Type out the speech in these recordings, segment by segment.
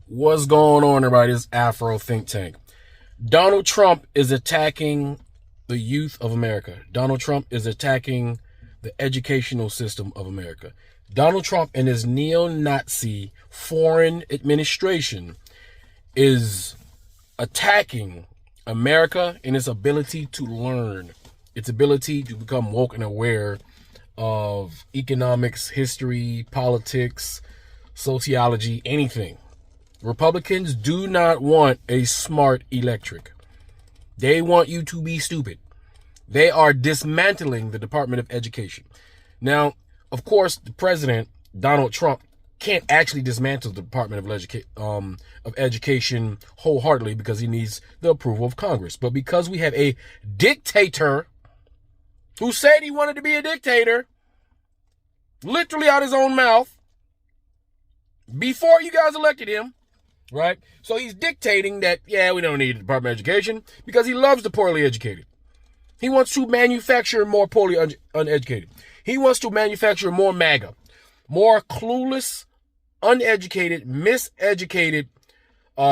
What's going on, everybody? This Afro Think Tank. Donald Trump is attacking the youth of America. Donald Trump is attacking the educational system of America. Donald Trump and his neo-Nazi foreign administration is attacking America and its ability to learn, its ability to become woke and aware of economics, history, politics, sociology, anything. Republicans do not want a smart electric. They want you to be stupid. They are dismantling the Department of Education. Now, of course, the president, Donald Trump, can't actually dismantle the Department of Education wholeheartedly because he needs the approval of Congress. But because we have a dictator who said he wanted to be a dictator, literally out his own mouth, before you guys elected him, right? So he's dictating that, yeah, we don't need the Department of Education because he loves the poorly educated. He wants to manufacture more poorly uneducated. He wants to manufacture more MAGA, more clueless, uneducated, miseducated,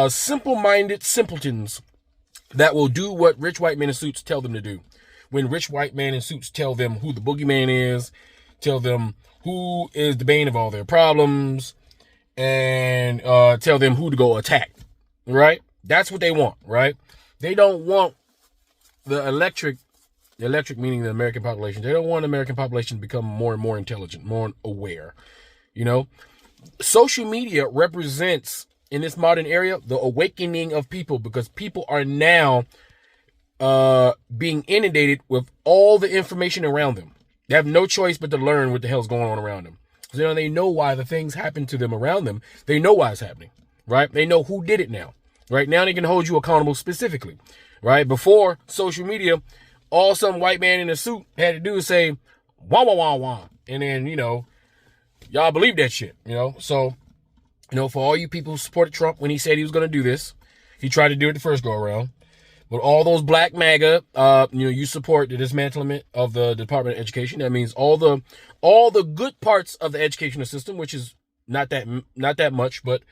simple-minded simpletons that will do what rich white men in suits tell them to do. When rich white men in suits tell them who the boogeyman is, tell them who is the bane of all their problems, and tell them who to go attack, right? That's what they want, right? They don't want the electric meaning the American population. They don't want the American population to become more and more intelligent, more aware. You know, social media represents, in this modern era, the awakening of people because people are now being inundated with all the information around them. They have no choice but to learn what the hell's going on around them. So they know why the things happen to them around them. They know why it's happening, right? They know who did it now. Right now they can hold you accountable specifically, right? Before social media, all some white man in a suit had to do is say, wah, wah, wah, wah. And then, y'all believe that shit, So, for all you people who supported Trump when he said he was going to do this, he tried to do it the first go around. But all those black MAGA, you support the dismantlement of the Department of Education. That means all the good parts of the educational system, which is not that much, but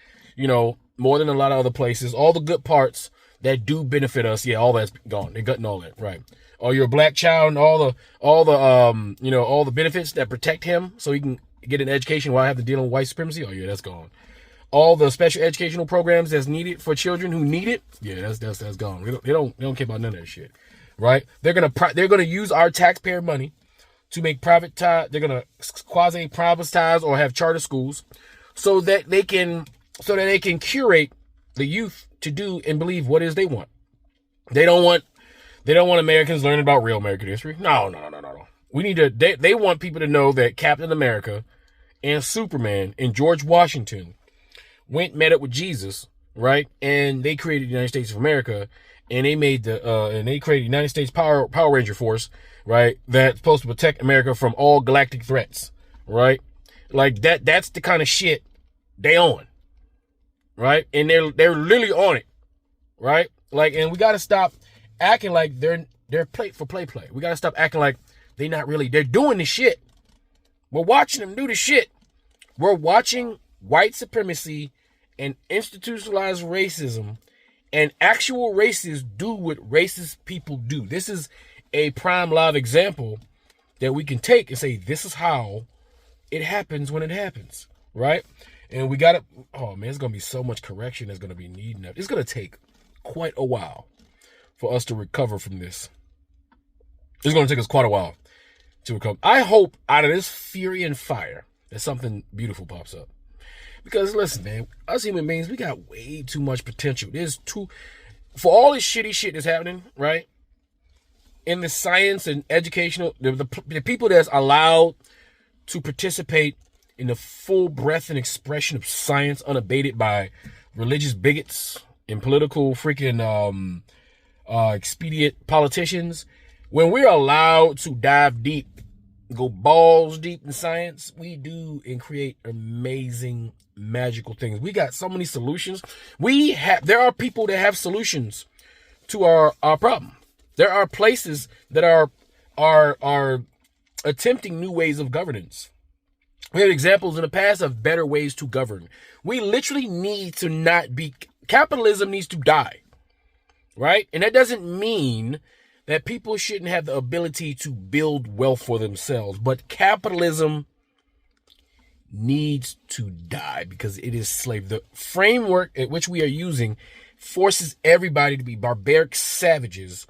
more than a lot of other places. All the good parts that do benefit us, yeah, all that's gone. They're gutting all that, right? Or you're a black child and all the benefits that protect him, so he can get an education while I have to deal with white supremacy. Oh yeah, that's gone. All the special educational programs that's needed for children who need it, yeah, that's gone. They don't care about none of that shit, right? They're gonna use our taxpayer money to make they're gonna quasi privatize or have charter schools, so that they can curate the youth to do and believe what it is they want. They don't want Americans learning about real American history. No. They want people to know that Captain America and Superman and George Washington met up with Jesus, right? And they created the United States of America, and they made they created the United States Power Ranger Force, right? That's supposed to protect America from all galactic threats, right? Like that's the kind of shit they on, right? And they're literally on it, right? Like, and we got to stop acting like they're play. We got to stop acting like they're doing the shit. We're watching them do the shit. We're watching white supremacy and institutionalized racism and actual racists do what racist people do. This is a prime live example that we can take and say, this is how it happens when it happens, right? And we got to, oh man, there's going to be so much correction that's going to be needed. It's going to take quite a while for us to recover from this. It's going to take us quite a while to recover. I hope out of this fury and fire that something beautiful pops up. Because listen, man, us human beings, we got way too much potential. For all this shitty shit that's happening, right? In the science and educational, the people that's allowed to participate in the full breadth and expression of science unabated by religious bigots and political freaking expedient politicians, when we're allowed to dive deep, go balls deep in science, we do and create amazing, magical things. We got so many solutions. There are people that have solutions to our problem. There are places that are attempting new ways of governance. We have examples in the past of better ways to govern. We literally need to not be, capitalism needs to die, right? And that doesn't mean that people shouldn't have the ability to build wealth for themselves, but capitalism needs to die because it is slave. The framework at which we are using forces everybody to be barbaric savages.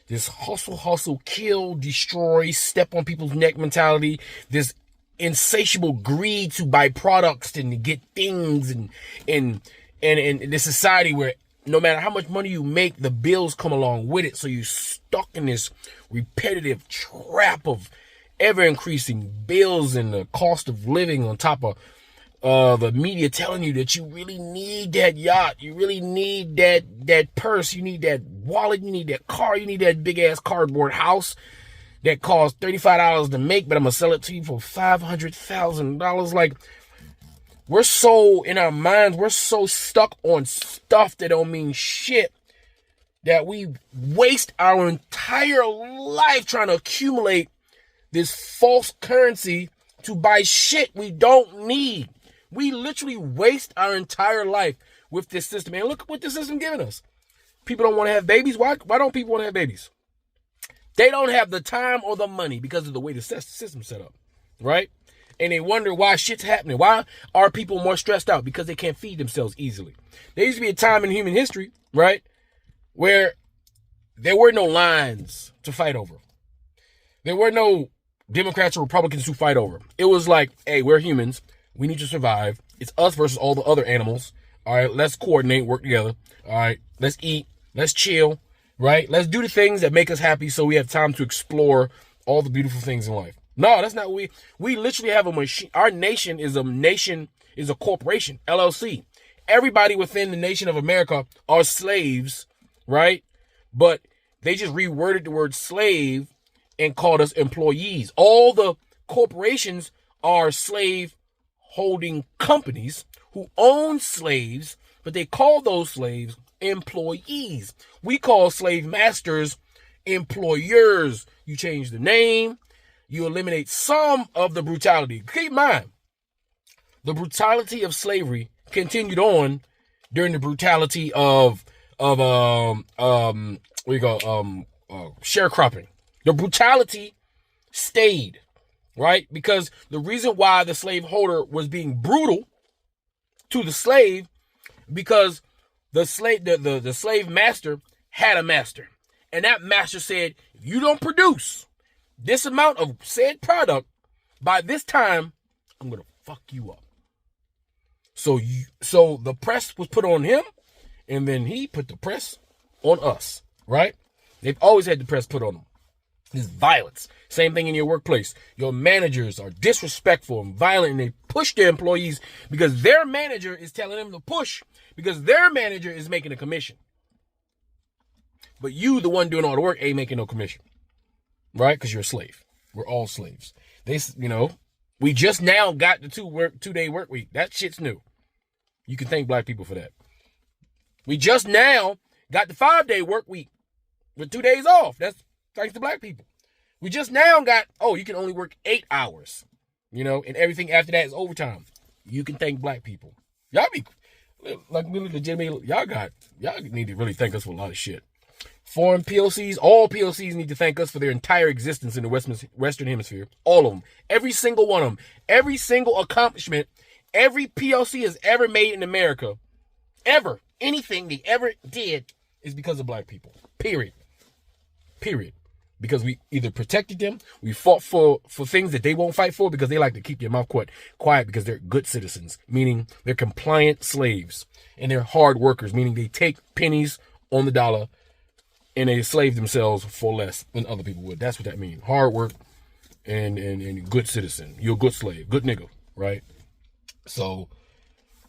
This hustle, kill, destroy, step on people's neck mentality, this insatiable greed to buy products and to get things, and this society where no matter how much money you make, the bills come along with it. So you're stuck in this repetitive trap of ever increasing bills and the cost of living, on top of the media telling you that you really need that yacht, you really need that purse, you need that wallet, you need that car, you need that big ass cardboard house that costs $35 to make, but I'm gonna sell it to you for $500,000. Like, we're so in our minds, we're so stuck on stuff that don't mean shit that we waste our entire life trying to accumulate this false currency to buy shit we don't need. We literally waste our entire life with this system. And look at what this system giving us. People don't want to have babies. Why don't people want to have babies? They don't have the time or the money because of the way the system's set up, right? And they wonder why shit's happening. Why are people more stressed out? Because they can't feed themselves easily. There used to be a time in human history, right, where there were no lines to fight over. There were no Democrats or Republicans to fight over. It was like, hey, we're humans. We need to survive. It's us versus all the other animals. All right, let's coordinate, work together. All right, let's eat, let's chill, right? Let's do the things that make us happy so we have time to explore all the beautiful things in life. No, that's not what we literally have a machine. Our nation is a corporation, LLC. Everybody within the nation of America are slaves, right? But they just reworded the word slave and called us employees. All the corporations are slave holding companies who own slaves, but they call those slaves employees. We call slave masters employers. You change the name, you eliminate some of the brutality. Keep in mind, the brutality of slavery continued on during the brutality of sharecropping. The brutality stayed, right? Because the reason why the slaveholder was being brutal to the slave, because the slave master had a master. And that master said, if you don't produce this amount of said product by this time, I'm going to fuck you up. So the press was put on him, and then he put the press on us, right? They've always had the press put on them. This violence. Same thing in your workplace. Your managers are disrespectful and violent, and they push their employees because their manager is telling them to push, because their manager is making a commission. But you, the one doing all the work, ain't making no commission, right? Because you're a slave. We're all slaves. We just now got the 2-day work week. That shit's new. You can thank black people for that. We just now got the 5-day work week with 2 days off. That's thanks to black people. We just now got, you can only work 8 hours, and everything after that is overtime. You can thank black people. Y'all be like really legitimately, y'all need to really thank us for a lot of shit. Foreign POCs, all POCs need to thank us for their entire existence in the Western Hemisphere. All of them. Every single one of them. Every single accomplishment every POC has ever made in America, ever, anything they ever did is because of black people. Period. Because we either protected them, we fought for things that they won't fight for because they like to keep their mouth quiet because they're good citizens, meaning they're compliant slaves, and they're hard workers, meaning they take pennies on the dollar and they slave themselves for less than other people would. That's what that means. Hard work and good citizen. You're a good slave, good nigga, right? So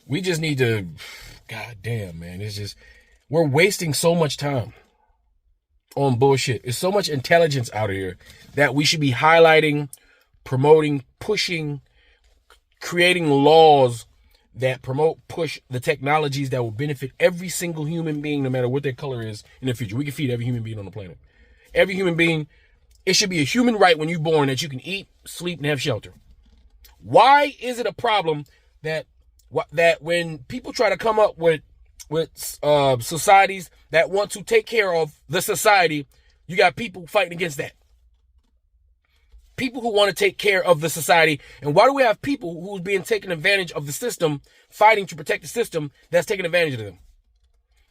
we just need to, god damn, man, it's just, we're wasting so much time on bullshit. There's so much intelligence out here that we should be highlighting, promoting, pushing, creating laws that push the technologies that will benefit every single human being, no matter what their color is in the future. We can feed every human being on the planet. Every human being, it should be a human right when you're born that you can eat, sleep, and have shelter. Why is it a problem that when people try to come up with societies that want to take care of the society, you got people fighting against that? People who want to take care of the society. And why do we have people who's being taken advantage of the system, fighting to protect the system that's taking advantage of them?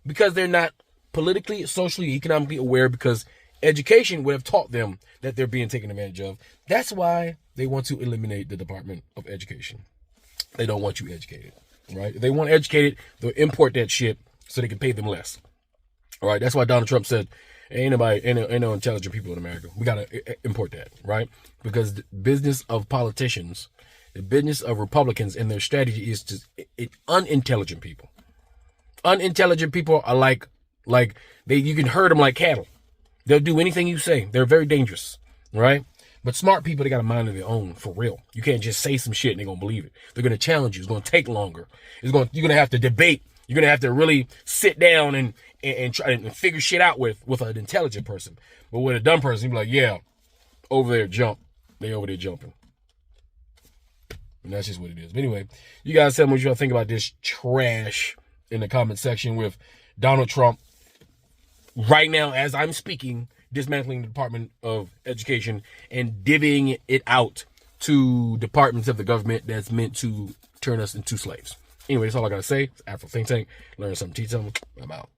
Because they're not politically, socially, economically aware, because education would have taught them that they're being taken advantage of. That's why they want to eliminate the Department of Education. They don't want you educated, right? If they want educated, they'll import that shit so they can pay them less. All right, that's why Donald Trump said, ain't no intelligent people in America. We got to import that, right? Because the business of politicians, the business of Republicans and their strategy is to unintelligent people. Unintelligent people are like you can herd them like cattle. They'll do anything you say. They're very dangerous, right? But smart people, they got a mind of their own, for real. You can't just say some shit and they're going to believe it. They're going to challenge you. It's going to take longer. You're going to have to debate. You're going to have to really sit down and try and figure shit out with an intelligent person. But with a dumb person, you're like, yeah, over there, jump. They over there jumping. And that's just what it is. But anyway, you guys tell me what y'all think about this trash in the comment section with Donald Trump right now, as I'm speaking, dismantling the Department of Education and divvying it out to departments of the government that's meant to turn us into slaves. Anyway, that's all I got to say. It's Afro Think Tank. Learn something, teach something. I'm out.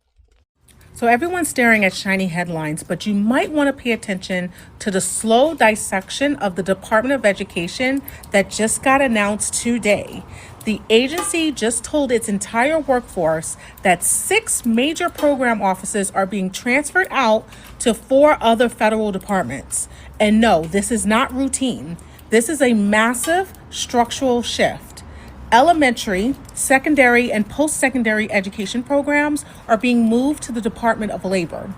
So everyone's staring at shiny headlines, but you might want to pay attention to the slow dissection of the Department of Education that just got announced today. The agency just told its entire workforce that 6 major program offices are being transferred out to 4 other federal departments. And no, this is not routine. This is a massive structural shift. Elementary, secondary, and post-secondary education programs are being moved to the Department of Labor.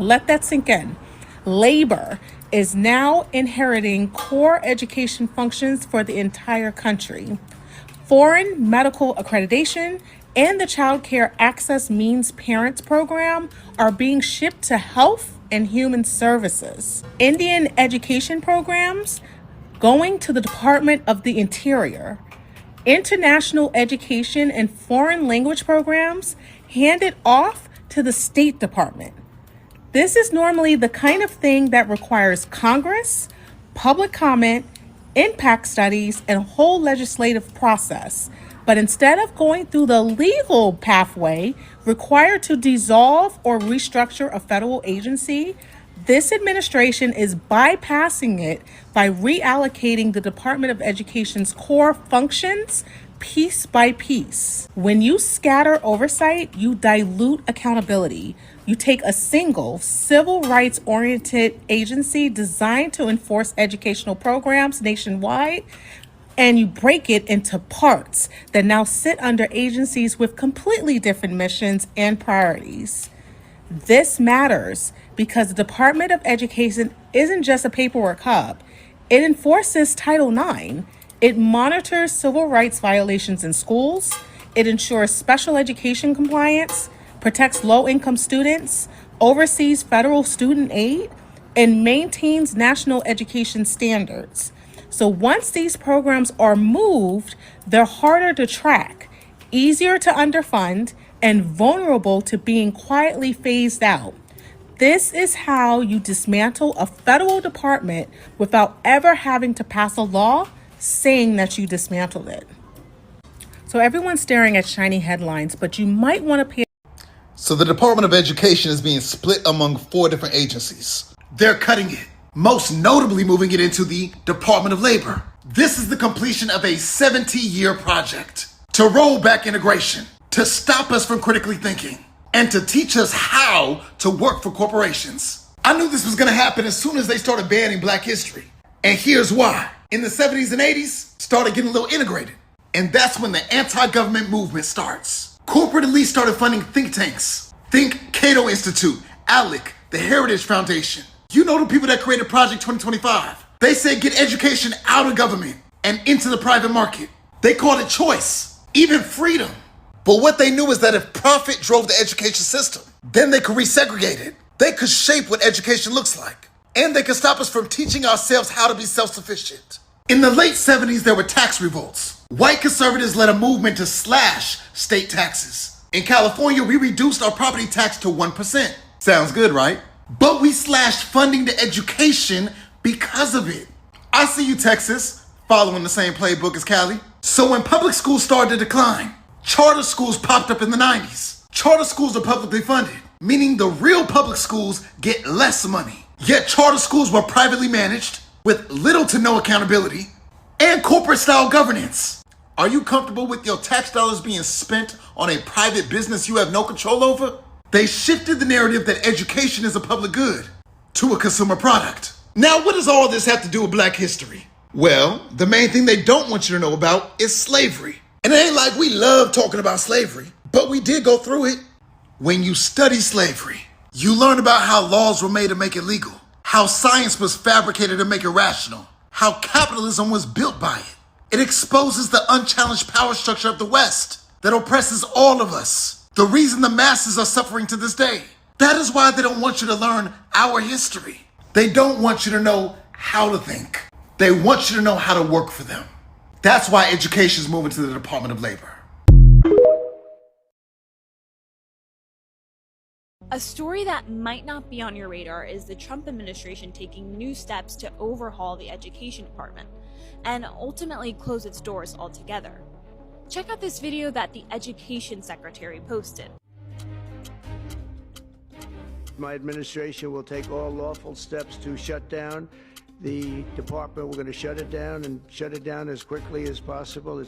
Let that sink in. Labor is now inheriting core education functions for the entire country. Foreign medical accreditation and the Child Care Access Means Parents program are being shipped to Health and Human Services. Indian education programs going to the Department of the Interior. International education and foreign language programs handed off to the State Department. This is normally the kind of thing that requires Congress, public comment, impact studies, and a whole legislative process. But instead of going through the legal pathway required to dissolve or restructure a federal agency, this administration is bypassing it by reallocating the Department of Education's core functions piece by piece. When you scatter oversight, you dilute accountability. You take a single civil rights-oriented agency designed to enforce educational programs nationwide, and you break it into parts that now sit under agencies with completely different missions and priorities. This matters because the Department of Education isn't just a paperwork hub. It enforces Title IX. It monitors civil rights violations in schools. It ensures special education compliance, protects low-income students, oversees federal student aid, and maintains national education standards. So once these programs are moved, they're harder to track, easier to underfund, and vulnerable to being quietly phased out. This is how you dismantle a federal department without ever having to pass a law saying that you dismantled it. So everyone's staring at shiny headlines, but you might want to pay. So the Department of Education is being split among 4 different agencies. They're cutting it, most notably moving it into the Department of Labor. This is the completion of a 70-year project to roll back integration, to stop us from critically thinking, and to teach us how to work for corporations. I knew this was going to happen as soon as they started banning Black history. And here's why. In the 70s and 80s, started getting a little integrated. And that's when the anti-government movement starts. Corporate elites started funding think tanks. Think Cato Institute, ALEC, the Heritage Foundation. You know the people that created Project 2025. They said get education out of government and into the private market. They called it choice, even freedom. But what they knew is that if profit drove the education system, then they could resegregate it. They could shape what education looks like. And they could stop us from teaching ourselves how to be self-sufficient. In the late 70s, there were tax revolts. White conservatives led a movement to slash state taxes. In California, we reduced our property tax to 1%. Sounds good, right? But we slashed funding to education because of it. I see you, Texas, following the same playbook as Cali. So when public schools started to decline, charter schools popped up in the 90s. Charter schools are publicly funded, meaning the real public schools get less money. Yet charter schools were privately managed, with little to no accountability, and corporate-style governance. Are you comfortable with your tax dollars being spent on a private business you have no control over? They shifted the narrative that education is a public good to a consumer product. Now, what does all this have to do with Black history? Well, the main thing they don't want you to know about is slavery. And it ain't like we love talking about slavery, but we did go through it. When you study slavery, you learn about how laws were made to make it legal, how science was fabricated to make it rational, how capitalism was built by it. It exposes the unchallenged power structure of the West that oppresses all of us. The reason the masses are suffering to this day. That is why they don't want you to learn our history. They don't want you to know how to think. They want you to know how to work for them. That's why education is moving to the Department of Labor. A story that might not be on your radar is the Trump administration taking new steps to overhaul the education department and ultimately close its doors altogether. Check out this video that the education secretary posted. My administration will take all lawful steps to shut down the department. We're going to shut it down and shut it down as quickly as possible.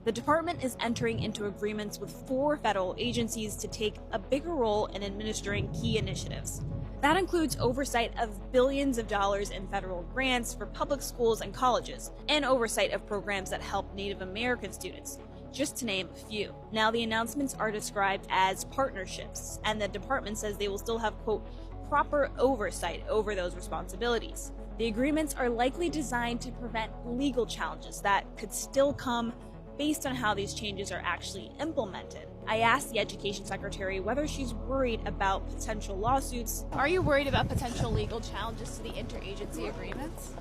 The department is entering into agreements with 4 federal agencies to take a bigger role in administering key initiatives. That includes oversight of billions of dollars in federal grants for public schools and colleges, and oversight of programs that help Native American students, just to name a few. Now, the announcements are described as partnerships, and the department says they will still have, quote, proper oversight over those responsibilities. The agreements are likely designed to prevent legal challenges that could still come based on how these changes are actually implemented. I asked the education secretary whether she's worried about potential lawsuits. Are you worried about potential legal challenges to the interagency agreements?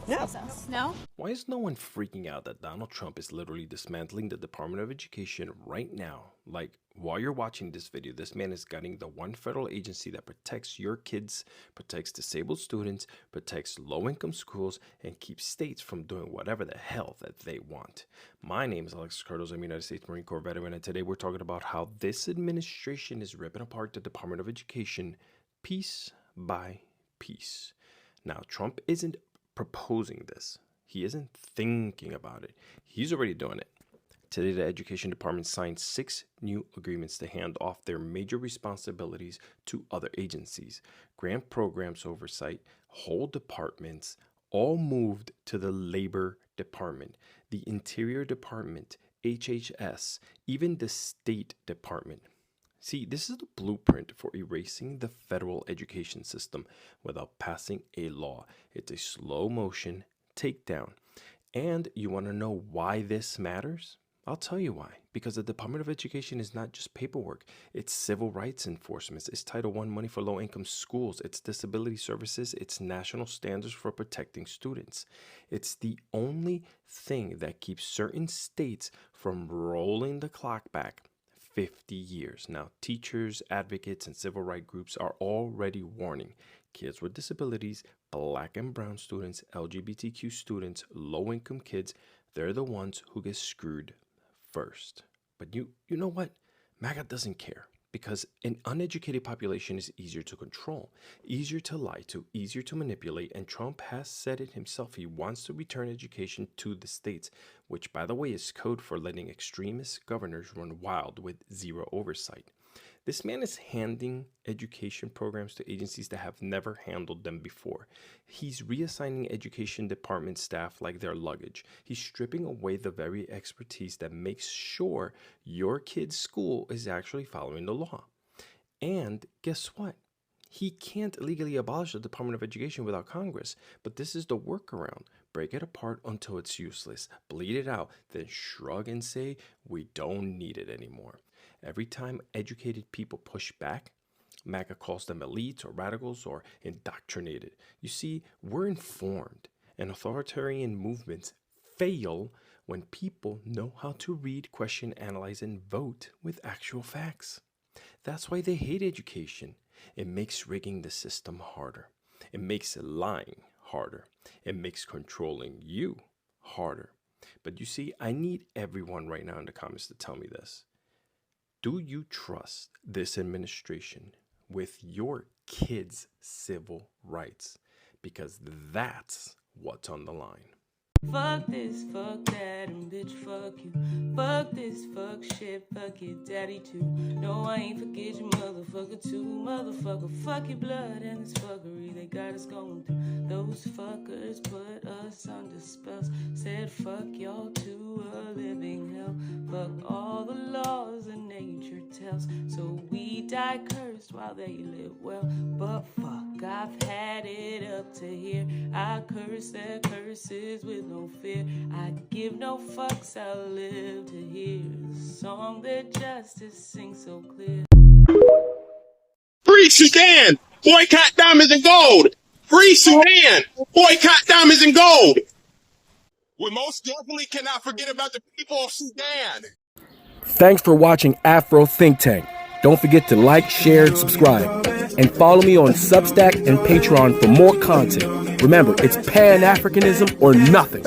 No. No? Why is no one freaking out that Donald Trump is literally dismantling the Department of Education right now? Like, while you're watching this video, this man is gutting the one federal agency that protects your kids, protects disabled students, protects low-income schools, and keeps states from doing whatever the hell that they want. My name is Alexis Cardos. I'm a United States Marine Corps veteran, and today we're talking about how this administration is ripping apart the Department of Education piece by piece. Now, Trump isn't proposing this. He isn't thinking about it. He's already doing it. Today, the Education Department signed 6 new agreements to hand off their major responsibilities to other agencies. Grant programs oversight, whole departments, all moved to the Labor Department, the Interior Department, HHS, even the State Department. See, this is the blueprint for erasing the federal education system without passing a law. It's a slow motion takedown. And you want to know why this matters? I'll tell you why. Because the Department of Education is not just paperwork. It's civil rights enforcement. It's Title I money for low-income schools. It's disability services. It's national standards for protecting students. It's the only thing that keeps certain states from rolling the clock back 50 years. Now, teachers, advocates, and civil rights groups are already warning kids with disabilities, Black and brown students, LGBTQ students, low-income kids, they're the ones who get screwed first. But you know what? MAGA doesn't care, because an uneducated population is easier to control, easier to lie to, easier to manipulate, and Trump has said it himself. He wants to return education to the states, which, by the way, is code for letting extremist governors run wild with zero oversight. This man is handing education programs to agencies that have never handled them before. He's reassigning education department staff like their luggage. He's stripping away the very expertise that makes sure your kid's school is actually following the law. And guess what? He can't legally abolish the Department of Education without Congress, but this is the workaround. Break it apart until it's useless, bleed it out, then shrug and say, we don't need it anymore. Every time educated people push back, MAGA calls them elites or radicals or indoctrinated. You see, we're informed, and authoritarian movements fail when people know how to read, question, analyze, and vote with actual facts. That's why they hate education. It makes rigging the system harder. It makes lying harder. It makes controlling you harder. But you see, I need everyone right now in the comments to tell me this. Do you trust this administration with your kids' civil rights? Because that's what's on the line. Fuck this, fuck that, and bitch, fuck you. Fuck this, fuck shit, fuck your daddy too. No, I ain't forget your motherfucker too. Motherfucker, fuck your blood and this fuckery they got us going through. Those fuckers put us under spells. Said fuck y'all to a living hell. Fuck all the laws that nature tells. So we die cursed while they live well. But fuck, I've had it up to here. I curse their curses with no fear. I give no fucks, I'll live to hear the song that justice sings so clear. Free Sudan! Boycott diamonds and gold! Free Sudan! Boycott diamonds and gold! We most definitely cannot forget about the people of Sudan! Thanks for watching Afro Think Tank. Don't forget to like, share, and subscribe. And follow me on Substack and Patreon for more content. Remember, it's Pan-Africanism or nothing.